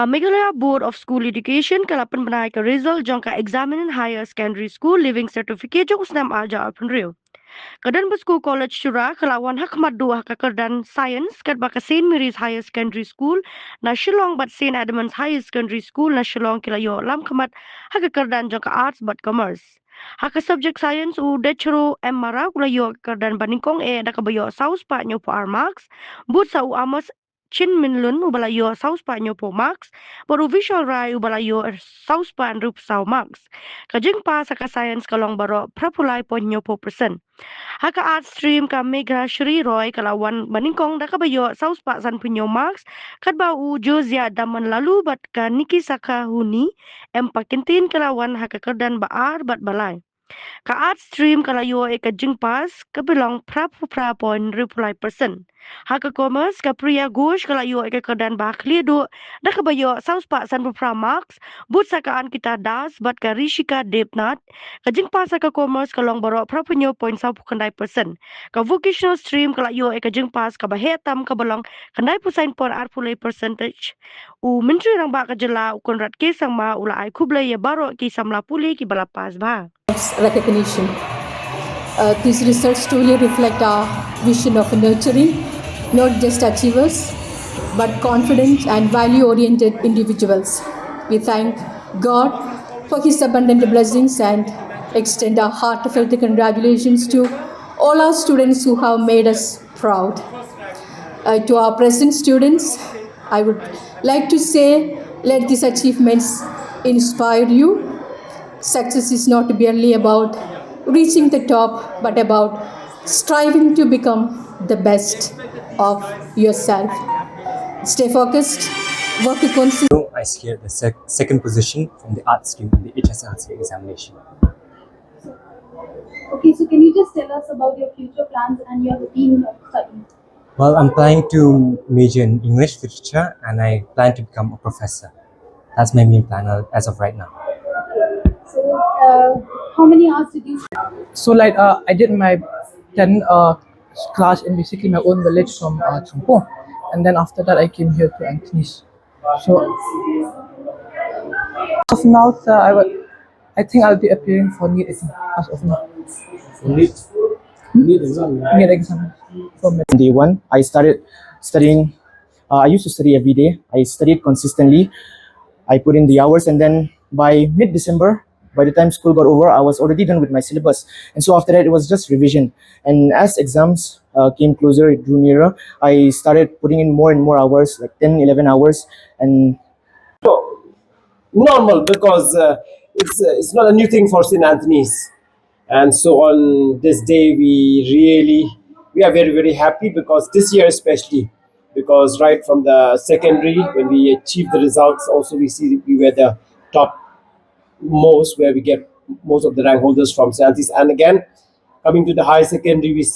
Meghalaya Board of School Education kalapan benai ke result jong ka examine higher secondary school living certificate jong usnam aja apun rio. Kadan School College Tura kelawan hak madu hak kekerdan science kat baka Saint Mary's Higher Secondary School na Shillong bat Saint Edmunds Higher Secondary School na Shillong kilayo lam kemat hak kekerdan jong ka arts bat commerce. Hak subject science u dechero emara kulayo kekerdan baningkong da kabayo saus pa nyo po armax but sa u amos Chin Minlun ubalayo saus pa nyo po max baru visual rai ubalayo saus pa rup sau max. Kajing pa sa ka science kalong baro prapulai po nyo po persen. Haka art stream ka Megra Shri Roy kalawan maningkong da kabayo saus pa san punyo max kad ba u Jozia daman lalu bat ka Niki Saka Huni empakintin kalawan haka kerdan baar bat balai. Ka art stream kalayo ka jingpas kabilang prapu reply person. Haka commerce ka priya gosh kalayo ka kerdan ba khlieh do da kabayo saus pa san max but sakaan kita das bat ka Rishika Depnat ka jingpas ka commerce kalong baro prapunyo point sa kandai person. Ka vocational stream kalayo ka jingpas ka bahetam kabalong kandai pusain pon arpulay percentage. U menteri rang ba ka jela ukon rat ke sang ma ula ai kublay ya baro ki samla puli ki balapas ba. Recognition. These results truly reflect our vision of nurturing not just achievers but confident and value-oriented individuals. We thank God for His abundant blessings and extend our heartfelt congratulations to all our students who have made us proud. To our present students, I would like to say, let these achievements inspire you. Success is not merely about reaching the top, but about striving to become the best of yourself. Stay focused, work consistently. I secured the second position from the art stream in the HSSLC examination. Okay, so can you just tell us about your future plans and your routine of study? Well, I'm planning to major in English literature and I plan to become a professor. That's my main plan as of right now. So, how many hours did you study? So I did my 10 class in basically my own village from Chungpo, and then after that I came here to Anthony's. So as of now, I think I'll be appearing for NEET exam as of now. NEET exam. NEET exam for me. Day one, I started studying. I used to study every day. I studied consistently. I put in the hours, and then by mid-December, by the time school got over, I was already done with my syllabus. And so after that, it was just revision. And as exams came closer, it drew nearer, I started putting in more and more hours, like 10, 11 hours. And normal, because it's not a new thing for St. Anthony's. And so on this day, we are very, very happy, because this year especially, because right from the secondary, when we achieved the results, also we see we were the top most, where we get most of the rank holders from St. Anthony's. And again, coming to the higher secondary, we